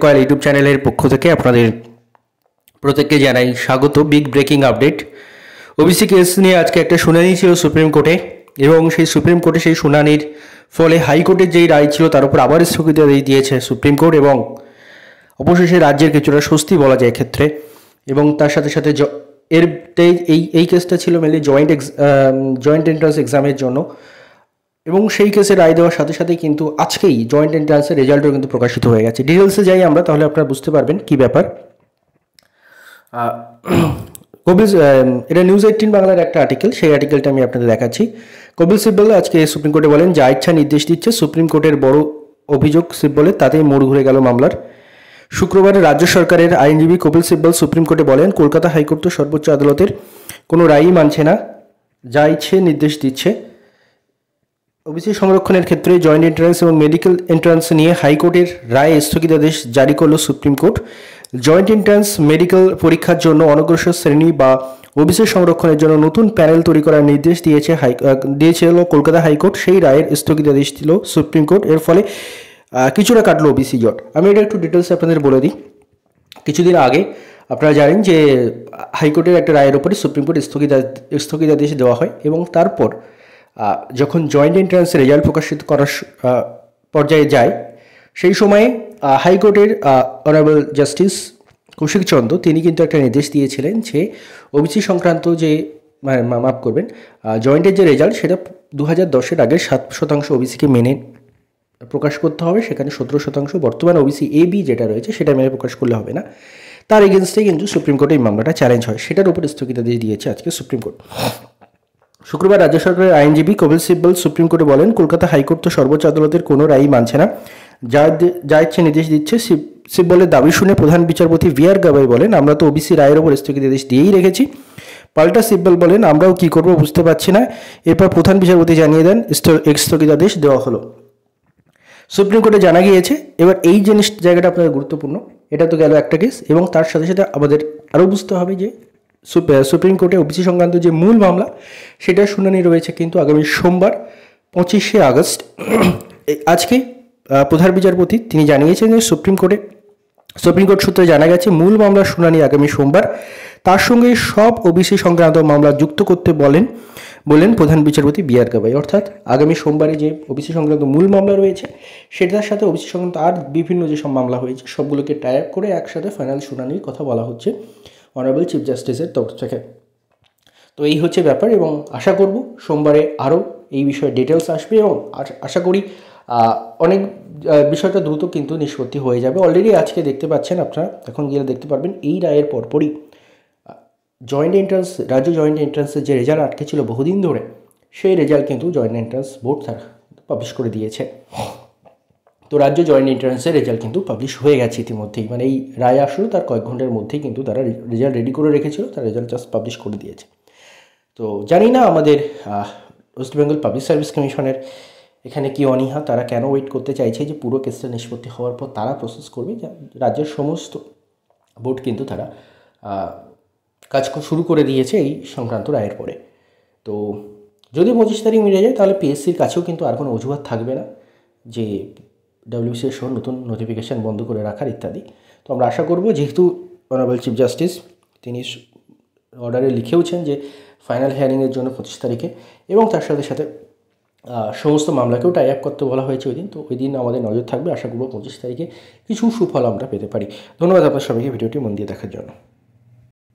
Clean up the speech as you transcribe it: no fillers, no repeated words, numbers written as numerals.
Coil YouTube চ্যানেলের পক্ষ থেকে আপনাদের প্রত্যেককে জানাই স্বাগত। Big breaking update, OBC case নিয়ে আজকে একটা শুনানি ছিল সুপ্রিম কোর্টে এবং সেই সুপ্রিম কোর্টে সেই শুনানির ফলে হাইকোর্টের যেই রায় ছিল তার উপর আবার স্থগিতাদেশ দিয়েছে সুপ্রিম কোর্ট এবং অবশেষে রাজ্যের কিছুটা স্বস্তি বলা যায় ক্ষেত্রে। এবং তার সাথে সাথে এই কেসটা ছিল মেনলি জয়েন্ট এন্ট্রান্স এক্সামের জন্য এবং সেই কেসে রায় দেওয়ার সাথে সাথে কিন্তু আজকেই জয়েন্ট এন্ট্রান্সের রেজাল্টও কিন্তু প্রকাশিত হয়ে গেছে। ডিটেলসে যাই আমরা, তাহলে আপনারা বুঝতে পারবেন কী ব্যাপার। এটা নিউজ 18 বাংলার একটা আর্টিকেল, সেই আর্টিকেলটা আমি আপনাদের দেখাচ্ছি। কপিল সিব্বল আজকে সুপ্রিম কোর্টে বলেন, যা ইচ্ছা নির্দেশ দিচ্ছে সুপ্রিম কোর্টের বড় অভিযোগ সিব্বলের, তাতেই মোড় ঘুরে গেল মামলার। শুক্রবার রাজ্য সরকারের আইনজীবী কপিল সিব্বল সুপ্রিম কোর্টে বলেন, কলকাতা হাইকোর্ট তো সর্বোচ্চ আদালতের কোনো রায়ই মানছে না, যা ইচ্ছে নির্দেশ দিচ্ছে। ওবিসি সংরক্ষণের ক্ষেত্রে জয়েন্ট এন্ট্রান্স এবং মেডিকেল এন্ট্রান্স নিয়ে হাইকোর্টের রায়ে স্থগিতাদেশ জারি করল supreme court. Joint entrance medical পরীক্ষার জন্য অনগ্রসর শ্রেণী বা ওবিসি সংরক্ষণের জন্য নতুন প্যানেল তৈরি করার নির্দেশ দিয়েছিল কলকাতা হাইকোর্ট। সেই রায়ের স্থগিতাদেশ দিল সুপ্রিম কোর্ট। এর ফলে কিছুটা কাটলো ওবিসি জট। আমি এটা একটু ডিটেলসে আপনাদের বলে দিই। কিছুদিন আগে আপনারা জানেন যে হাইকোর্টের একটা রায়ের ওপরে সুপ্রিম কোর্ট স্থগিতাদেশ দেওয়া হয় এবং তারপর যখন জয়েন্ট এন্ট্রান্সের রেজাল্ট প্রকাশিত করার পর্যায়ে যায়, সেই সময়ে হাইকোর্টের অনারেবল জাস্টিস কৌশিক চন্দ্র তিনি কিন্তু একটা নির্দেশ দিয়েছিলেন যে ওবিসি সংক্রান্ত যে মাফ করবেন জয়েন্টের যে রেজাল্ট সেটা 2010-এর আগের 7% ওবিসিকে মেনে প্রকাশ করতে হবে, সেখানে 17% বর্তমান ওবিসি এ বি যেটা রয়েছে সেটা মেনে প্রকাশ করলে হবে না। তার এগেনস্টে কিন্তু সুপ্রিম কোর্টে এই মামলাটা চ্যালেঞ্জ হয়, সেটার উপর স্থগিতাদেশ দিয়েছে আজকে সুপ্রিম কোর্ট। শুক্রবার রাজ্য সরকারের আইনজীবী কপিল সিব্বল সুপ্রিম কোর্টে বলেন, কলকাতা হাইকোর্ট তো সর্বোচ্চ আদালতের কোনো রায়ই মানছে না, যা ইচ্ছে নির্দেশ দিচ্ছে। সিব্বলের দাবি শুনে প্রধান বিচারপতি VR গাবাই বলেন, আমরা তো ওবিসি রায়ের ওপর স্থগিতাদেশ দিয়েই রেখেছি। পাল্টা সিব্বল বলেন, আমরাও কি করব বুঝতে পারছি না। এরপর প্রধান বিচারপতি জানিয়ে দেন স্থগিতাদেশ দেওয়া হলো। সুপ্রিম কোর্টে জানা গিয়েছে, এবার এই জায়গাটা আপনাদের গুরুত্বপূর্ণ। এটা তো গেল একটা কেস এবং তার সাথে সাথে আমাদের আরও বুঝতে হবে যে সুপ্রিম কোর্টে ওবিসি সংক্রান্ত যে মূল মামলা সেটার শুনানি রয়েছে কিন্তু আগামী সোমবার 25শে আগস্ট। আজকে প্রধান বিচারপতি তিনি জানিয়েছেন যে সুপ্রিম কোর্ট সূত্রে জানা গেছে মূল মামলার শুনানি আগামী সোমবার। তার সঙ্গে সব ওবিসি সংক্রান্ত মামলা যুক্ত করতে বলেন প্রধান বিচারপতি VR গাবাই। অর্থাৎ আগামী সোমবারে যে ওবিসি সংক্রান্ত মূল মামলা রয়েছে সেটার সাথে ওবিসি সংক্রান্ত আর বিভিন্ন যেসব মামলা হয়েছে সবগুলোকে টাই আপ করে একসাথে ফাইনাল শুনানির কথা বলা হচ্ছে অনারেবল চিফ জাস্টিসের তরফ থেকে। তো এই হচ্ছে ব্যাপার এবং আশা করব সোমবারে আরও এই বিষয়ে ডিটেলস আসবে এবং আশা করি অনেক বিষয়টা দ্রুত কিন্তু নিষ্পত্তি হয়ে যাবে। অলরেডি আজকে দেখতে পাচ্ছেন আপনারা, এখন গেলে দেখতে পারবেন এই রায়ের পরপরই রাজ্য জয়েন্ট এন্ট্রান্সের যে রেজাল্ট আটকে ছিল বহুদিন ধরে, সেই রেজাল্ট কিন্তু জয়েন্ট এন্ট্রান্স বোর্ড তারা পাবলিশ করে দিয়েছে। তো রাজ্য জয়েন্ট এন্ট্রান্সের রেজাল্ট কিন্তু পাবলিশ হয়ে গেছে ইতিমধ্যেই, মানে এই রায় আসলো তার কয়েক ঘন্টার মধ্যেই কিন্তু তারা রেজাল্ট রেডি করে রেখেছিল, তার রেজাল্ট জাস্ট পাবলিশ করে দিয়েছে। তো জানি না আমাদের ওয়েস্ট বেঙ্গল পাবলিক সার্ভিস কমিশনের এখানে কি অনীহা, তারা কেন ওয়েট করতে চাইছে যে পুরো কেসটা নিষ্পত্তি হওয়ার পর তারা প্রসেস করবে। রাজ্যের সমস্ত বোর্ড কিন্তু তারা কাজ শুরু করে দিয়েছে এই সংক্রান্ত রায়ের পরে। তো যদি 25 তারিখ মিলে যায় তাহলে PSCর কাছেও কিন্তু আর কোনো অজুহাত থাকবে না যে WBCS সহ নতুন নোটিফিকেশান বন্ধ করে রাখার ইত্যাদি। তো আমরা আশা করব, যেহেতু অনারেবল চিফ জাস্টিস তিনি অর্ডারে লিখেওছেন যে ফাইনাল হিয়ারিংয়ের জন্য 25 তারিখে এবং তার সাথে সাথে সমস্ত মামলাকেও টাই আপ করতে বলা হয়েছে ওই দিন। তো ওই দিন আমাদের নজর থাকবে, আশা করব 25 তারিখে কিছু সুফল আমরা পেতে পারি। ধন্যবাদ আপনার সবাইকে ভিডিওটি মন দিয়ে দেখার জন্য।